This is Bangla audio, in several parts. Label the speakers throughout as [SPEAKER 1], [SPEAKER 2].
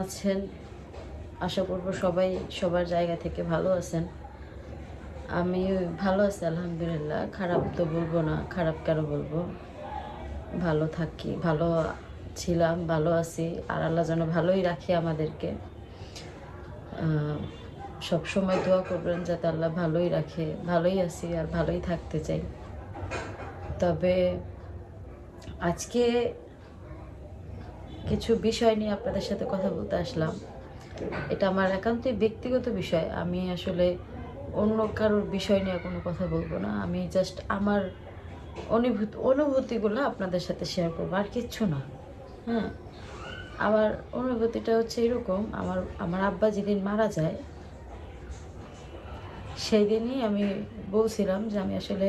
[SPEAKER 1] আছেন, আশা করব সবাই সবার জায়গা থেকে ভালো আছেন। আমি ভালো আছি আলহামদুলিল্লাহ। খারাপ তো বলবো না, খারাপ কেন বলবো? ভালো থাকি, ভালো ছিলাম, ভালো আছি। আর আল্লাহ যেন ভালোই রাখে আমাদেরকে। সবসময় দোয়া করবেন যাতে আল্লাহ ভালোই রাখে। ভালোই আছি আর ভালোই থাকতে চাই। তবে আজকে কিছু বিষয় নিয়ে আপনাদের সাথে কথা বলতে আসলাম। এটা আমার একান্তই ব্যক্তিগত বিষয়। আমি আসলে অন্য কারোর বিষয় নিয়ে কোনো কথা বলবো না। আমি জাস্ট আমার অনুভূতিগুলো আপনাদের সাথে শেয়ার করবো, আর কিচ্ছু না। হ্যাঁ, আমার অনুভূতিটা হচ্ছে এরকম, আমার আমার আব্বা যেদিন মারা যায় সেই দিনই আমি বলছিলাম যে আমি আসলে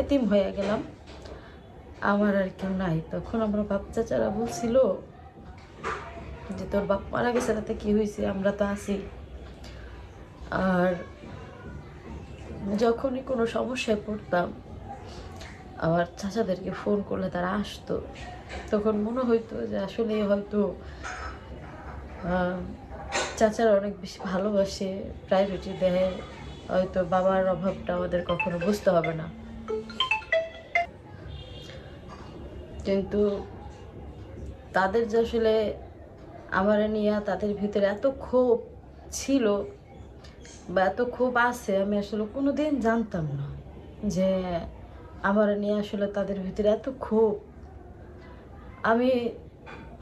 [SPEAKER 1] এতিম হয়ে গেলাম, আমার আর কেউ নাই। তখন আমার বাপ চাচারা বলছিল যে তোর বাপ মারা গেছে, তাতে কি হয়েছে, আমরা তো আছি। আর যখনই কোনো সমস্যায় পড়তাম আমার চাচাদেরকে ফোন করলে তারা আসতো। তখন মনে হইতো যে আসলে হয়তো চাচারা অনেক বেশি ভালোবাসে, প্রায়োরিটি দেয়, হয়তো বাবার অভাবটা আমাদের কখনো বুঝতে হবে না। কিন্তু তাদের যে আসলে আমার নিয়ে তাদের ভিতরে এত ক্ষোভ ছিল বা এত ক্ষোভ আছে, আমি আসলে কোনো দিন জানতাম না যে আমার নিয়ে আসলে তাদের ভিতরে এত ক্ষোভ। আমি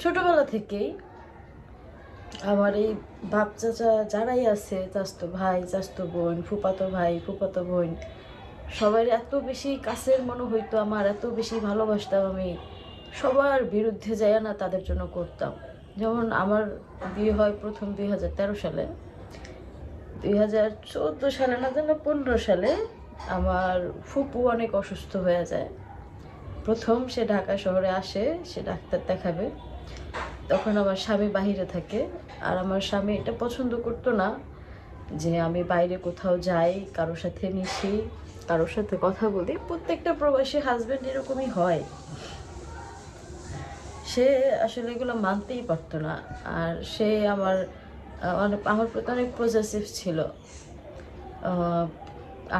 [SPEAKER 1] ছোটবেলা থেকেই আমার এই বাপ চাচা যারাই আছে, চাচতো ভাই, চাচতো বোন, ফুফাতো ভাই, ফুফাতো বোন, সবার এত বেশি কাছের মনে হইতো, আমার এত বেশি ভালোবাসতাম। আমি সবার বিরুদ্ধে যাইয়া না তাদের জন্য করতাম। যেমন আমার বিয়ে হয় প্রথম 2013 সালে, 2014 সালে না যেন 15 সালে আমার ফুপু অনেক অসুস্থ হয়ে যায়। প্রথম সে ঢাকা শহরে আসে, সে ডাক্তার দেখাবে। তখন আমার স্বামী বাহিরে থাকে, আর আমার স্বামী এটা পছন্দ করতো না যে আমি বাইরে কোথাও যাই, কারোর সাথে মিশি, কারোর সাথে কথা বলি। প্রত্যেকটা প্রবাসী হাজব্যান্ড এরকমই হয়। সে আসলে এগুলো মানতেই পারতো না। আর সে আমার প্রতি অনেক পজেসিভ ছিল।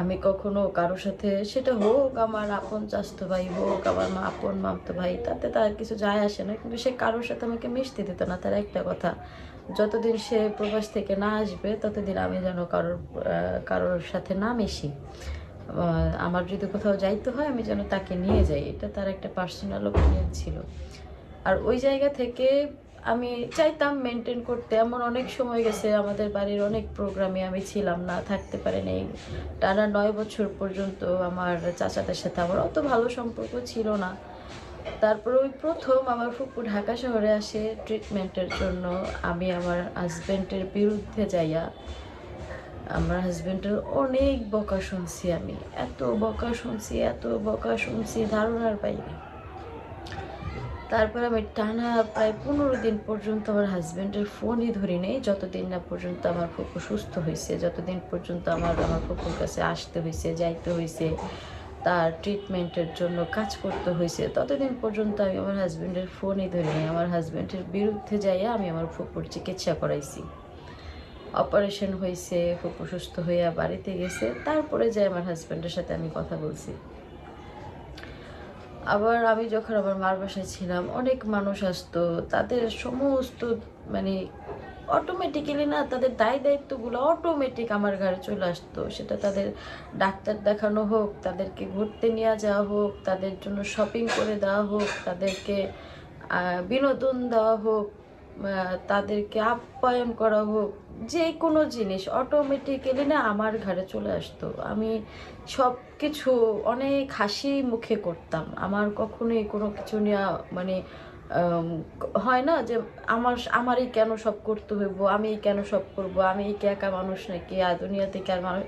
[SPEAKER 1] আমি কখনো কারোর সাথে, সেটা হোক আমার আপন চাচতো ভাই, হোক আমার আপন মামতো ভাই, তাতে তার কিছু যায় আসে না, কিন্তু সে কারোর সাথে আমাকে মিশতে দিত না। তার একটা কথা, যতদিন সে প্রবাস থেকে না আসবে ততদিন আমি যেন কারোর সাথে না মিশি। আমার যদি কোথাও যাইতে হয় আমি যেন তাকে নিয়ে যাই, এটা তার একটা পার্সোনাল ওপিনিয়ন ছিল। আর ওই জায়গা থেকে আমি চাইতাম মেনটেন করতে। এমন অনেক সময় গেছে আমাদের বাড়ির অনেক প্রোগ্রামে আমি ছিলাম না, থাকতে পারিনি। টানা 9 বছর পর্যন্ত আমার চাচাদের সাথে আমার অত ভালো সম্পর্ক ছিল না। তারপর ওই প্রথম আমার ফুপু ঢাকা শহরে আসে ট্রিটমেন্টের জন্য। আমি আমার হাজব্যান্ডের বিরুদ্ধে যাইয়া আমার হাজব্যান্ডের অনেক বকা শুনছি। আমি এত বকা শুনছি, এত বকা শুনছি ধারণার বাইরে। তারপর আমি টানা প্রায় 15 দিন পর্যন্ত আমার হাজব্যান্ডের ফোনই ধরি নেই, যতদিন না পর্যন্ত আমার ফুপু সুস্থ হয়েছে, যতদিন পর্যন্ত আমার ফুপুর কাছে আসতে হয়েছে, যাইতে হয়েছে, তার ট্রিটমেন্টের জন্য কাজ করতে হয়েছে, ততদিন পর্যন্ত আমি আমার হাজব্যান্ডের ফোনই ধরি নাই। আমার হাজব্যান্ডের বিরুদ্ধে যাইয়া আমি আমার ফুপুর চিকিৎসা করাইছি। অপারেশন হয়েছে, ফুপু সুস্থ হইয়া বাড়িতে গেছে, তারপরে যাই আমার হাজব্যান্ডের সাথে আমি কথা বলছি। আবার আমি যখন আমার মার বাসায় ছিলাম অনেক মানুষ আসতো, তাদের সমস্ত মানে অটোমেটিক্যালি না, তাদের দায়িত্বগুলো অটোমেটিক আমার ঘরে চলে আসতো। সেটা তাদের ডাক্তার দেখানো হোক, তাদেরকে ঘুরতে নিয়ে যাওয়া হোক, তাদের জন্য শপিং করে দেওয়া হোক, তাদেরকে বিনোদন দেওয়া হোক, তাদেরকে আপ্যায়ন করা হোক, যে কোনো জিনিস অটোমেটিক্যালি না আমার ঘরে চলে আসতো। আমি সব কিছু অনেক হাসি মুখে করতাম। আমার কখনোই কোনো কিছু নিয়ে মানে হয় না যে আমারই কেন সব করতে হইব, আমি কেন সব করব, আমি কি একা মানুষ নাকি, আর দুনিয়াতে কি আর মানুষ